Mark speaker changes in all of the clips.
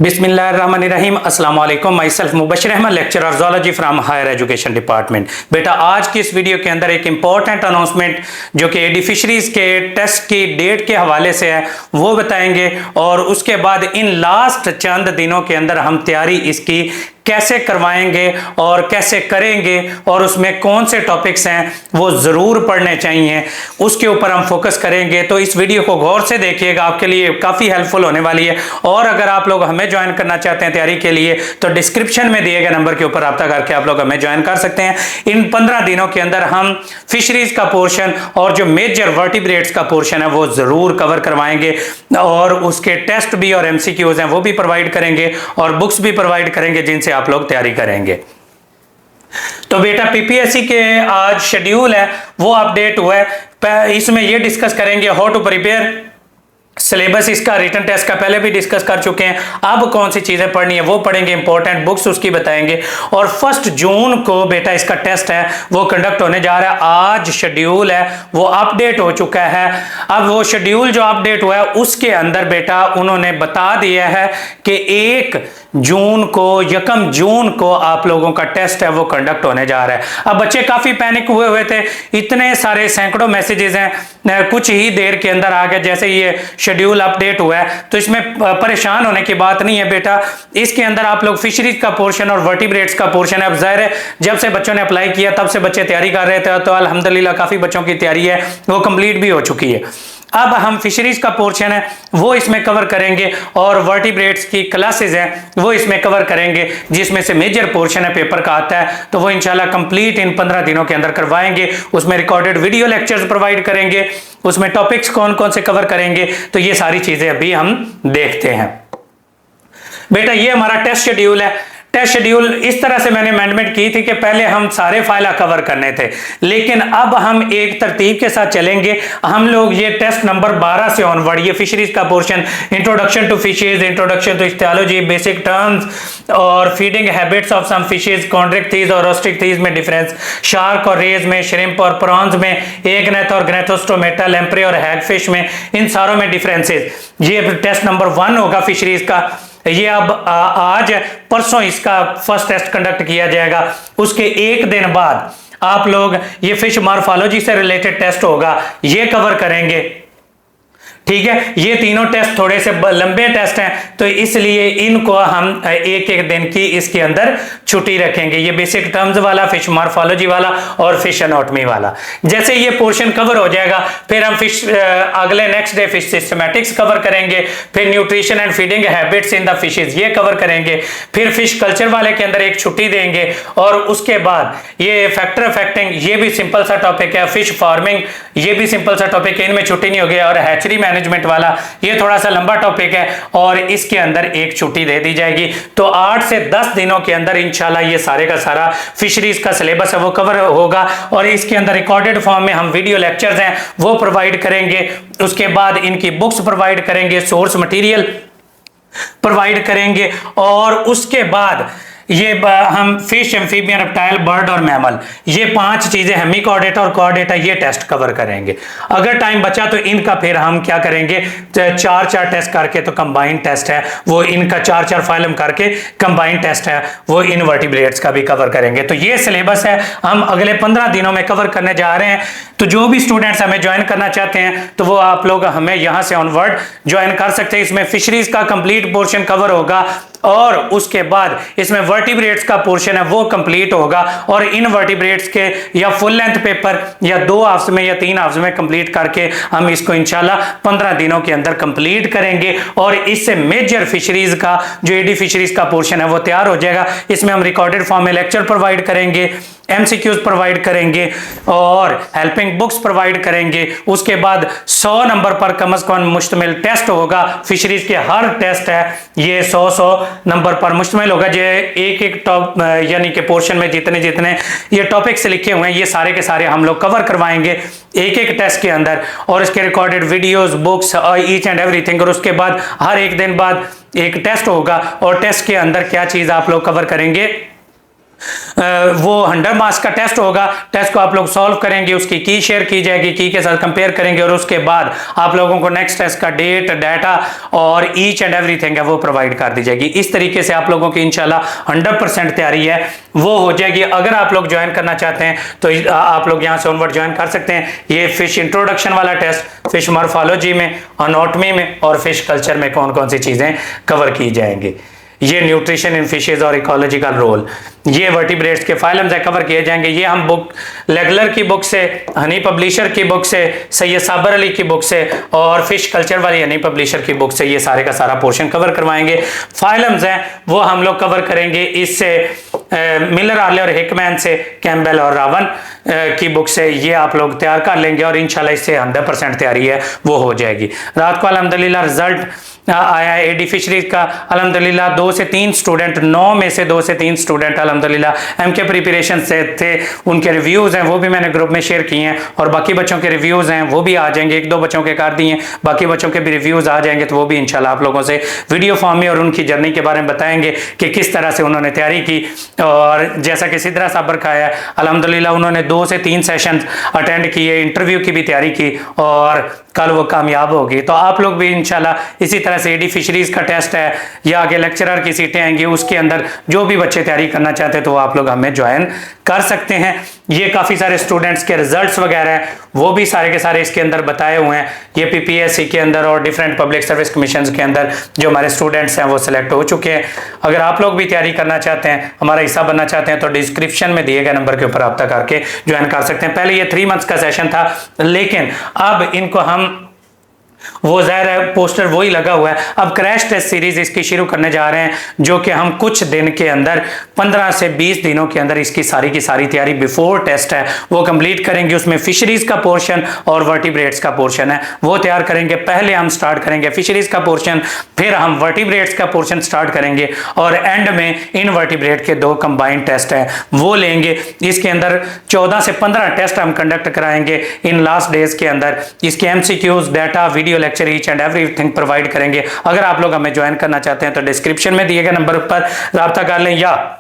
Speaker 1: बिस्मिल्लाहिर्रहमानिर्रहीम अस्सलाम वालेकुम। Myself Mubashir Ahmad, lecturer zoology from higher education department. बेटा आज की इस वीडियो के अंदर एक इंपॉर्टेंट अनाउंसमेंट जो कि एडी फिशरीज के टेस्ट की डेट के हवाले से है वो बताएंगे, और उसके बाद इन लास्ट चंद दिनों के अंदर हम तैयारी इसकी कैसे करवाएंगे और कैसे करेंगे और उसमें कौन से टॉपिक्स हैं वो ज़रूर पढ़ने चाहिए, उसके ऊपर हम फोकस करेंगे। तो इस वीडियो को गौर से देखिएगा, आपके लिए काफ़ी हेल्पफुल होने वाली है। और अगर आप लोग हमें ज्वाइन करना चाहते हैं तैयारी के लिए तो डिस्क्रिप्शन में दिए गए नंबर के ऊपर रब्ता करके आप लोग हमें ज्वाइन कर सकते हैं। इन 15 दिनों के अंदर हम फिशरीज का पोर्शन और जो मेजर वर्टिब्रेट्स का पोर्शन है वो ज़रूर कवर करवाएंगे, और उसके टेस्ट भी और MCQs हैं वो भी प्रोवाइड करेंगे, और बुक्स भी प्रोवाइड करेंगे जिनसे आप लोग तैयारी करेंगे। तो बेटा PPSC के आज शेड्यूल है वो अपडेट हुआ है। इसमें ये डिस्कस करेंगे हाउ टू प्रिपेयर सिलेबस, इसका रिटन टेस्ट का पहले भी डिस्कस कर चुके हैं। अब कौन सी चीजें पढ़नी है वो पढ़ेंगे, इंपॉर्टेंट बुक्स उसकी बताएंगे। और 1 जून को बेटा इसका टेस्ट है वो कंडक्ट होने जा रहा है। आज शेड्यूल है वो अपडेट हो चुका है। अब वो शेड्यूल जो अपडेट हुआ है उसके अंदर बेटा उन्होंने बता दिया है कि 1 जून को 1 जून को आप लोगों का टेस्ट है वो कंडक्ट होने जा रहा है। अब बच्चे काफी पैनिक हुए थे, इतने सारे सैकड़ों मैसेजेस हैं, कुछ ही देर के अंदर आ गए जैसे ये शेड्यूल अपडेट हुआ है। तो इसमें परेशान होने की बात नहीं है बेटा। इसके अंदर आप लोग फिशरीज का पोर्शन और वर्टिब्रेट्स का पोर्शन है। अब जाहिर है जब से बच्चों ने अप्लाई किया तब से बच्चे तैयारी कर रहे थे, तो अल्हम्दुलिल्लाह काफी बच्चों की तैयारी है वो कंप्लीट भी हो चुकी है। अब हम फिशरीज का पोर्शन है वो इसमें कवर करेंगे, और वर्टिब्रेट्स की क्लासेस हैं वो इसमें कवर करेंगे, जिसमें से मेजर पोर्शन है पेपर का आता है तो वो इंशाल्लाह कंप्लीट इन 15 दिनों के अंदर करवाएंगे। उसमें रिकॉर्डेड वीडियो लेक्चर्स प्रोवाइड करेंगे, उसमें टॉपिक्स कौन कौन से कवर करेंगे, तो ये सारी चीजें अभी हम देखते हैं। बेटा ये हमारा टेस्ट शेड्यूल है। टेस्ट शेड्यूल इस तरह से मैंने अमेंडमेंट की थी कि पहले हम सारे फाइल कवर करने थे, लेकिन अब हम एक तरतीब के साथ चलेंगे। हम लोग ये टेस्ट नंबर 12 से ऑनवर्ड ये फिशरीज का portion, introduction to fishes, introduction to ichthyology, basic terms और feeding habits of some fishes, chondrichthyes और ऑस्ट्रिक्टीज में डिफरेंस, शार्क और रेज में, श्रिम्प और प्रॉन्स में, एग्नेथ और ग्नेथोस्टोमेटा, लैम्प्रे और हैगफिश में, इन सारों में डिफरेंसेस। ये टेस्ट नंबर 1 होगा फिशरीज का। ये अब आज परसों इसका फर्स्ट टेस्ट कंडक्ट किया जाएगा। उसके एक दिन बाद आप लोग ये फिश मॉर्फोलॉजी से रिलेटेड टेस्ट होगा, ये कवर करेंगे। ठीक है, ये तीनों टेस्ट थोड़े से लंबे टेस्ट हैं तो इसलिए इनको हम एक एक दिन की इसके अंदर छुट्टी रखेंगे। ये बेसिक टर्म्स वाला, फिश मॉर्फोलॉजी वाला और फिश एनाटॉमी वाला। जैसे ये पोर्शन कवर हो जाएगा फिर हम फिश अगले next day fish systematics cover करेंगे, फिर nutrition and feeding habits in the fishes ये कवर करेंगे, फिर फिश कल्चर वाले के अंदर एक छुट्टी देंगे, और उसके बाद ये फैक्टर अफेक्टिंग ये भी सिंपल सा टॉपिक है, फिश फार्मिंग ये भी सिंपल सा टॉपिक है, इनमें छुट्टी नहीं होगी, और हैचरी मैनेजमेंट वाला ये थोड़ा सा लंबा टॉपिक है और इसके अंदर एक छुट्टी दे दी जाएगी। तो 8 से 10 दिनों के अंदर इंशाल्लाह ये सारे का सारा फिशरीज का सिलेबस है वो कवर होगा, और इसके अंदर रिकॉर्डेड फॉर्म में हम वीडियो लेक्चर्स हैं वो प्रोवाइड करेंगे। उसके बाद इनकी बुक्स प्रोवाइड करेंगे, सोर्स मटेरियल प्रोवाइड करेंगे, और उसके बाद ये हम फिश, एम्फीबियन, रेप्टाइल, बर्ड और मैमल ये 5 चीजें हेमिकोडेटा और कोडेटा ये टेस्ट कवर करेंगे। अगर टाइम बचा तो इनका फिर हम क्या करेंगे 4 टेस्ट करके, तो कंबाइंड टेस्ट है वो इनका 4 फाइलम करके कंबाइंड टेस्ट है वो इन वर्टिब्रेट्स का भी कवर करेंगे। तो ये सिलेबस है हम अगले 15 दिनों में कवर करने जा रहे हैं। तो जो भी स्टूडेंट्स हमें ज्वाइन करना चाहते हैं तो वो आप लोग हमें यहां से ऑनवर्ड ज्वाइन कर सकते हैं। इसमें फिशरीज का कंप्लीट पोर्शन कवर होगा, और उसके बाद इसमें वर्टिब्रेट्स का पोर्शन है वो कंप्लीट होगा, और इन वर्टिब्रेट्स के या फुल लेंथ पेपर या 2 हाफ्स में या 3 हाफ्स में कंप्लीट करके हम इसको इंशाल्लाह 15 दिनों के अंदर कंप्लीट करेंगे, और इससे मेजर फिशरीज का जो एडी फिशरीज का पोर्शन है वो तैयार हो जाएगा। इसमें हम रिकॉर्डेड फॉर्म में लेक्चर प्रोवाइड करेंगे, MCQs प्रोवाइड करेंगे और हेल्पिंग बुक्स प्रोवाइड करेंगे। उसके बाद 100 नंबर पर कम से कम मुश्तमिल टेस्ट होगा। फिशरीज के हर टेस्ट है ये 100 नंबर पर मुश्तमिल होगा। जो एक टॉप यानी कि पोर्शन में जितने जितने ये टॉपिक्स लिखे हुए हैं ये सारे के सारे हम लोग कवर करवाएंगे एक टेस्ट के अंदर, और इसके recorded videos, books, each and everything. और उसके बाद हर एक दिन बाद एक टेस्ट होगा, और टेस्ट के अंदर क्या चीज आप लोग कवर करेंगे वो 100 मार्क्स का टेस्ट होगा। टेस्ट को आप लोग सॉल्व करेंगे, उसकी की शेयर की जाएगी, की के साथ कंपेयर करेंगे और उसके बाद आप लोगों को नेक्स्ट टेस्ट का डेट, डाटा और ईच एंड एवरीथिंग है वो प्रोवाइड कर दी जाएगी। इस तरीके से आप लोगों की इंशाल्लाह 100% तैयारी है वो हो जाएगी। अगर आप लोग ज्वाइन करना चाहते हैं तो आप लोग यहां से ऑनवर्ड ज्वाइन कर सकते हैं। ये फिश इंट्रोडक्शन वाला टेस्ट फिश मॉर्फोलॉजी में, अनॉटमी में और फिश कल्चर में कौन कौन सी चीजें कवर की जाएंगी, ये न्यूट्रिशन इन फिशेज और इकोलॉजिकल रोल, ये वर्टिब्रेट्स के फाइलम्स कवर किए जाएंगे। ये हम बुक लेगलर की बुक से, हनी पब्लिशर की बुक से, सैयद साबर अली की बुक से और फिश कल्चर वाली हनी पब्लिशर की बुक से ये सारे का सारा पोर्शन कवर करवाएंगे। फाइलम्स हैं वो हम लोग कवर करेंगे इससे मिलर, आर्ले और हिकमैन से, कैम्बेल और रावन की बुक से। ये आप लोग तैयार कर लेंगे और इंशाल्लाह इससे 100% तैयारी है वो हो जाएगी। रात को अल्हम्दुलिल्लाह रिजल्ट आया है एडी फिशरीज का। अल्हम्दुलिल्लाह 2 से 3 स्टूडेंट, 9 में से 2 से 3 स्टूडेंट अल्हम्दुलिल्लाह एमके प्रिपरेशन से थे। उनके रिव्यूज़ हैं वो भी मैंने ग्रुप में शेयर किए हैं और बाकी बच्चों के रिव्यूज़ हैं वो भी आ जाएंगे। 1-2 बच्चों के कर दिए हैं, बाकी बच्चों के भी रिव्यूज़ आ जाएंगे तो वो भी इंशाल्लाह आप लोगों से वीडियो फॉर्म में और उनकी जर्नी के बारे में बताएंगे कि किस तरह से उन्होंने तैयारी की। और जैसा कि सिद्रा साबर का है अल्हम्दुलिल्लाह उन्होंने 2 से 3 सेशन अटेंड किए, इंटरव्यू की भी तैयारी की और कल वो कामयाब होगी। तो आप लोग भी इंशाल्लाह इसी तरह से एडी फिशरीज का टेस्ट है या आगे लेक्चरर की सीटें आएंगी, उसके अंदर जो भी बच्चे तैयारी करना चाहते हैं तो वो आप लोग हमें ज्वाइन कर सकते हैं। ये काफ़ी सारे स्टूडेंट्स के रिजल्ट्स वगैरह हैं वो भी सारे के सारे इसके अंदर बताए हुए हैं। ये पीपीएससी के अंदर और डिफरेंट पब्लिक सर्विस कमीशन के अंदर जो हमारे स्टूडेंट्स हैं वो सिलेक्ट हो चुके हैं। अगर आप लोग भी तैयारी करना चाहते हैं, हमारा हिस्सा बनना चाहते हैं तो डिस्क्रिप्शन में दिए गए नंबर के ऊपर रब्ता करके ज्वाइन कर सकते हैं। पहले ये 3 मंथ्स का सेशन था लेकिन अब इनको हम वो ज़ाहिर है पोस्टर वही लगा हुआ है। अब क्रैश टेस्ट सीरीज इसकी शुरू करने जा रहे हैं जो कि हम कुछ दिन के अंदर 15 से 20 दिनों के अंदर इसकी सारी की सारी तैयारी बिफोर टेस्ट है वो कंप्लीट करेंगे। उसमें फिशरीज का पोर्शन और वर्टिब्रेट्स का पोर्शन है वो तैयार करेंगे। पहले हम स्टार्ट करेंगे फिशरीज का पोर्शन, फिर हम वर्टिब्रेट्स का पोर्शन स्टार्ट करेंगे और एंड में इनवर्टिब्रेट के 2 कंबाइंड टेस्ट है वो लेंगे। इसके अंदर 14 से 15 टेस्ट हम कंडक्ट कराएंगे इन लास्ट डेज के अंदर। इसके MCQs, data, video lecture each and everything provide करेंगे। अगर आप लोग हमें ज्वाइन करना चाहते हैं तो डिस्क्रिप्शन में दिए गए नंबर पर राब्ता कर लें या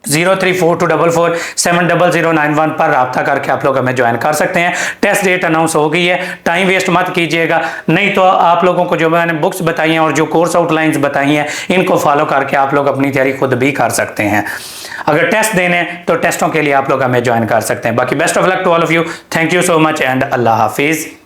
Speaker 1: 034244700091 पर राब्ता करके आप लोग हमें ज्वाइन कर सकते हैं। टेस्ट डेट अनाउंस हो गई है, टाइम वेस्ट मत कीजिएगा, नहीं तो आप लोगों को जो मैंने बुक्स बताई हैं और जो कोर्स आउटलाइंस बताई हैं इनको फॉलो करके आप लोग अपनी तैयारी खुद भी कर सकते हैं। अगर टेस्ट देने तो टेस्टों के लिए आप लोग हमें ज्वाइन कर सकते हैं। बाकी best of luck to all of you, thank you so much and अल्लाह हाफिज।